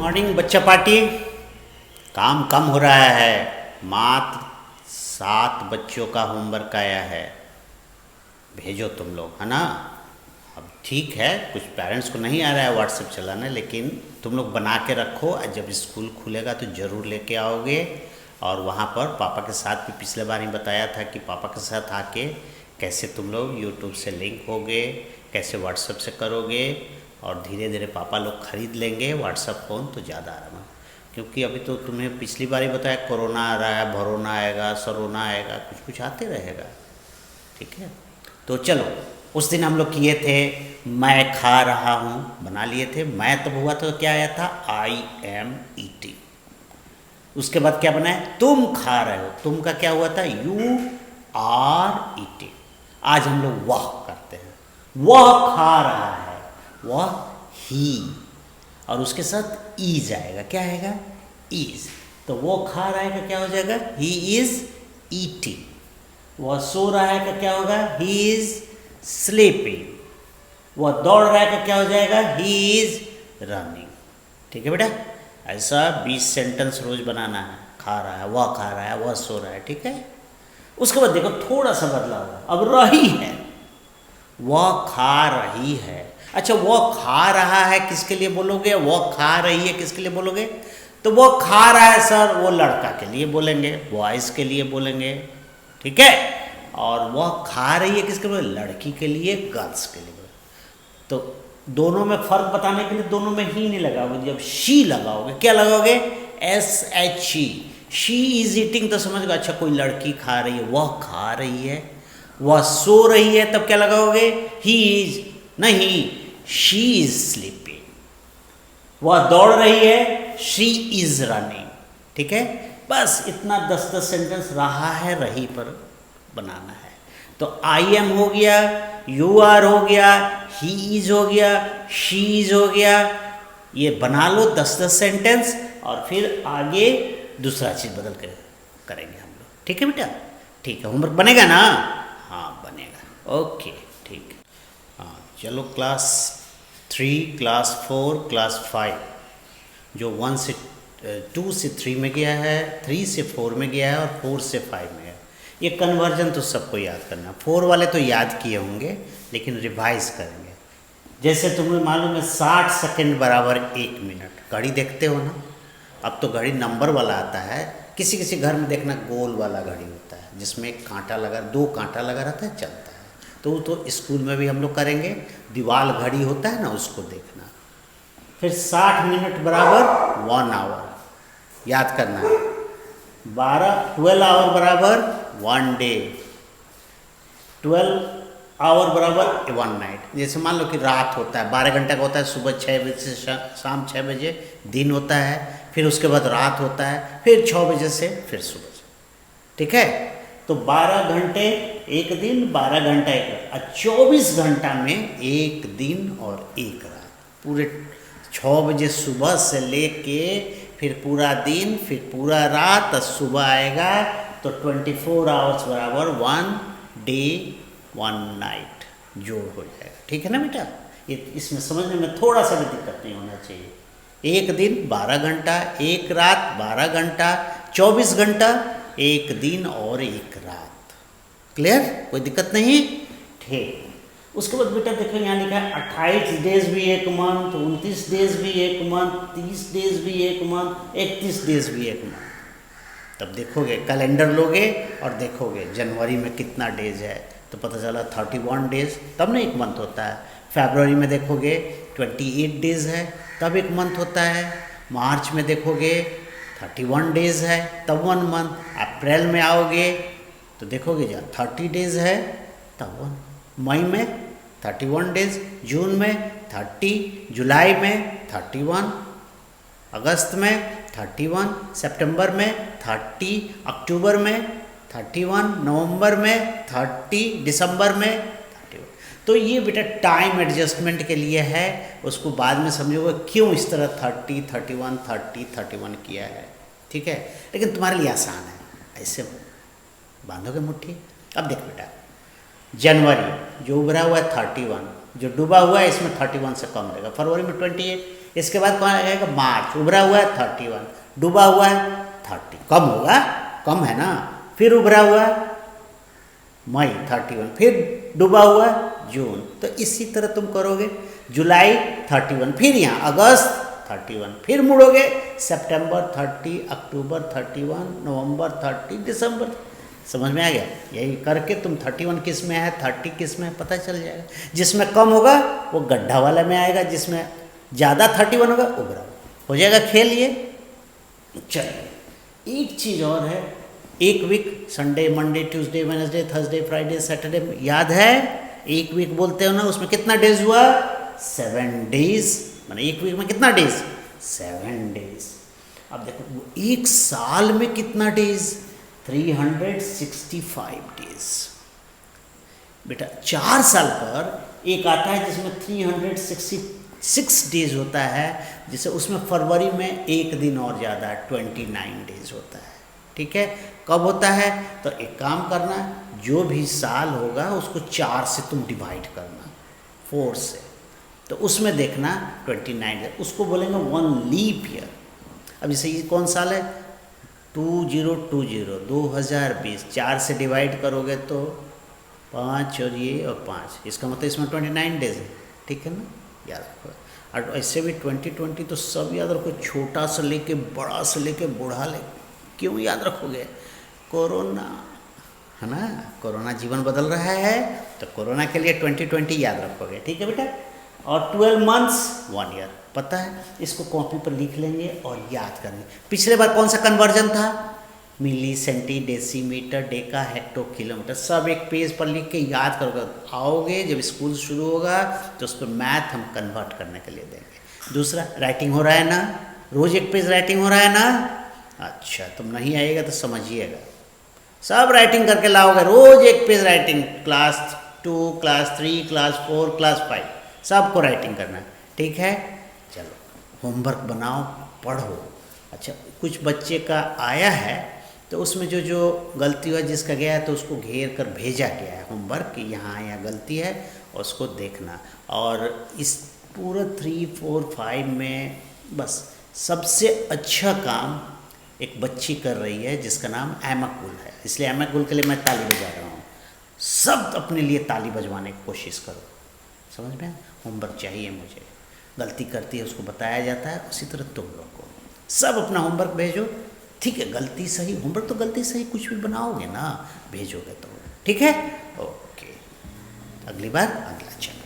Morning बच्चा party. काम कम हो रहा है, मात्र 7 बच्चों का होमवर्क आया है, भेजो तुम लोग, है ना। अब ठीक है, कुछ पेरेंट्स को नहीं आ रहा है व्हाट्सएप चलाना, लेकिन तुम लोग बना के रखो, जब स्कूल खुलेगा तो ज़रूर लेके आओगे। और वहाँ पर पापा के साथ भी पिछले बार ही बताया था कि पापा के साथ आके कैसे तुम लोग यूट्यूब से लिंक होगे, कैसे व्हाट्सएप से करोगे, और धीरे धीरे पापा लोग खरीद लेंगे व्हाट्सएप फ़ोन तो ज़्यादा आराम है। क्योंकि अभी तो तुम्हें पिछली बार ही बताया, कोरोना आ रहा है, भरोना आएगा, सरोना आएगा, कुछ कुछ आते रहेगा, ठीक है। तो चलो, उस दिन हम लोग किए थे मैं खा रहा हूँ, बना लिए थे। मैं तब हुआ तो क्या आया था, आई एम ईटिंग। उसके बाद क्या बनाया, तुम खा रहे हो, तुम का क्या हुआ था, यू आर ईटिंग। आज हम लोग वह करते हैं, वह खा रहा है, वह ही, और उसके साथ ईज आएगा, क्या आएगा, ईज। तो वो खा रहा है का क्या हो जाएगा, ही इज ईटिंग। वह सो रहा है का क्या होगा, ही इज स्लीपिंग। वह दौड़ रहा है का क्या हो जाएगा, ही इज रनिंग। ठीक है बेटा, ऐसा 20 सेंटेंस रोज बनाना है। खा रहा है, वह खा रहा है, वह सो रहा है, ठीक है। उसके बाद देखो थोड़ा सा बदलाव है, अब रही है, वह खा रही है। अच्छा, वो खा रहा है किसके लिए बोलोगे, वो खा रही है किसके लिए बोलोगे, तो वो खा रहा है सर, वो लड़का के लिए बोलेंगे, बॉयज़ के लिए बोलेंगे, ठीक है। और वह खा रही है किसके लिए, लड़की के लिए, गर्ल्स के लिए। तो दोनों में फ़र्क बताने के लिए दोनों में ही नहीं लगाओगे, जब शी लगाओगे, क्या लगाओगे, SHE, शी इज ईटिंग, तो समझ गए, अच्छा कोई लड़की खा रही है, वह खा रही है। वह सो रही है, तब क्या लगाओगे, ही इज, नहीं, शी इज स्लीपिंग। वह दौड़ रही है, शी इज रनिंग, ठीक है। बस इतना 10-10 सेंटेंस रहा है, रही पर बनाना है। तो आई एम हो गया, यू आर हो गया, ही इज हो गया, शी इज हो गया। ये बना लो 10-10 सेंटेंस, और फिर आगे दूसरा चीज़ बदल कर करेंगे हम लोग, ठीक है बेटा। ठीक है, होमवर्क बनेगा ना, हाँ बनेगा, ओके ठीक। हाँ चलो, क्लास 3, क्लास 4, क्लास 5, जो 1 से 2 से 3 में गया है, 3 से 4 में गया है, और 4 से 5 में है। ये कन्वर्जन तो सबको याद करना, 4 वाले तो याद किए होंगे, लेकिन रिवाइज करेंगे। जैसे तुम्हें मालूम है 60 सेकंड बराबर 1 मिनट, घड़ी देखते हो ना, अब तो घड़ी नंबर वाला आता है, किसी किसी घर में देखना गोल वाला घड़ी होता है, जिसमें एक कांटा लगा, 2 कांटा लगा रहता है, चलता है। तो स्कूल में भी हम लोग करेंगे, दीवाल घड़ी होता है ना, उसको देखना। फिर 60 मिनट बराबर 1 आवर, याद करना है। 12 आवर बराबर 1 डे, 12 आवर बराबर 1 नाइट। जैसे मान लो कि रात होता है, 12 घंटे का होता है, सुबह 6 बजे से शाम 6 बजे दिन होता है, फिर उसके बाद रात होता है, फिर 6 बजे से फिर सुबह से, ठीक है। तो 12 घंटे एक दिन, 12 घंटा एक रात, 24 घंटा में 1 दिन और 1 रात। पूरे 6 बजे सुबह से लेके फिर पूरा दिन, फिर पूरा रात, और सुबह आएगा तो 24 आवर्स बराबर 1 डे 1 नाइट जोड़ हो जाएगा, ठीक है ना बेटा। ये इसमें समझने में थोड़ा सा भी दिक्कत नहीं होना चाहिए। 1 दिन 12 घंटा, 1 रात 12 घंटा, 24 घंटा, 1 दिन और 1 रात। क्लियर, कोई दिक्कत नहीं, ठीक। उसके बाद बेटा देखो यहाँ लिखा है 28 डेज भी 1 मंथ, 29 डेज भी 1 मंथ, 30 डेज भी 1 मंथ, 31 डेज भी 1 मंथ। तब देखोगे, कैलेंडर लोगे और देखोगे जनवरी में कितना डेज है, तो पता चला 31 डेज, तब ना 1 मंथ होता है। फरवरी में देखोगे 28 डेज है, तब 1 मंथ होता है। मार्च में देखोगे 31 डेज है, तब 1 मंथ। अप्रैल में आओगे तो देखोगे जहाँ 30 डेज है, तब 1। मई में 31 डेज, जून में 30, जुलाई में 31, अगस्त में 31, सितंबर में 30, अक्टूबर में 31, नवंबर में 30, दिसंबर में 31। तो ये बेटा टाइम एडजस्टमेंट के लिए है, उसको बाद में समझोगे क्यों इस तरह 30, 31, 30, 31 किया है, ठीक है। लेकिन तुम्हारे लिए आसान है, ऐसे बांधोगे मुट्ठी। अब देख बेटा, जनवरी जो उभरा हुआ है 31, जो डूबा हुआ है इसमें 31 से कम रहेगा, फरवरी में 28, इसके बाद कौन आएगा मार्च, उभरा हुआ है 31, डूबा हुआ है 30, कम होगा, कम है ना, फिर उभरा हुआ है मई 31, फिर डूबा हुआ है जून, तो इसी तरह तुम करोगे, जुलाई 31, फिर यहाँ अगस्त 31, फिर मुड़ोगे सितंबर 30, अक्टूबर 31, नवंबर 30, दिसंबर, समझ में आ गया। यही करके तुम 31 किस में है, 30 किस में है पता चल जाएगा। जिसमें कम होगा वो गड्ढा वाला में आएगा, जिसमें ज़्यादा 31 होगा उभरा हो जाएगा खेल ये। चलिए एक चीज़ और है, एक week Sunday Monday Tuesday Wednesday Thursday Friday Saturday, याद है एक वीक बोलते हो ना, उसमें कितना डेज हुआ 7 डेज, माने एक वीक में कितना डेज 7 डेज। अब देखो एक साल में कितना डेज 365 डेज। बेटा 4 साल पर एक आता है जिसमें 366 डेज होता है, जिसे उसमें फरवरी में एक दिन और ज़्यादा 29 डेज होता है। ठीक है, कब होता है तो एक काम करना, जो भी साल होगा उसको 4 से तुम डिवाइड करना 4 से, तो उसमें देखना 29, उसको बोलेंगे 1 लीप ईयर। अब जैसे ये कौन साल है 2020 2020, 4 से डिवाइड करोगे तो 5 और ये और 5, इसका मतलब इसमें 29 डेज है। ठीक है ना, याद रखो। और ऐसे भी 2020 तो सब याद रखो, छोटा से लेके बड़ा से लेके बूढ़ा ले, क्यों याद रखोगे, कोरोना है ना, कोरोना जीवन बदल रहा है, तो कोरोना के लिए 2020 याद रखोगे। ठीक है बेटा, और 12 मंथ्स 1 ईयर पता है, इसको कॉपी पर लिख लेंगे और याद करेंगे। पिछले बार कौन सा कन्वर्जन था, milli centi decimetre deca hecto kilometre, सब एक पेज पर लिख के याद करोगे। आओगे जब स्कूल शुरू होगा तो उस पर मैथ हम कन्वर्ट करने के लिए देंगे। दूसरा राइटिंग हो रहा है ना, रोज़ एक पेज राइटिंग हो रहा है ना, अच्छा तुम नहीं आइएगा तो समझिएगा, सब राइटिंग करके लाओगे, रोज़ एक page writing, class 2 class 3 class 4 class 5 सबको राइटिंग करना है। ठीक है, चलो होमवर्क बनाओ पढ़ो। अच्छा कुछ बच्चे का आया है तो उसमें जो जो गलती हुआ जिसका गया है तो उसको घेर कर भेजा गया है होमवर्क कि यहाँ यहाँ गलती है, और उसको देखना। और इस पूरा 3 4 5 में बस सबसे अच्छा काम एक बच्ची कर रही है जिसका नाम एमक गुल है, इसलिए एमक गुल के लिए मैं ताली बजा रहा हूँ। सब अपने लिए ताली बजवाने की कोशिश करो, समझ में। होमवर्क चाहिए मुझे, गलती करती है उसको बताया जाता है, उसी तरह तुम लोग को सब अपना होमवर्क भेजो। ठीक है, गलती सही होमवर्क तो गलती सही कुछ भी बनाओगे ना भेजोगे तो ठीक है। ओके, अगली बार अगला चैनल।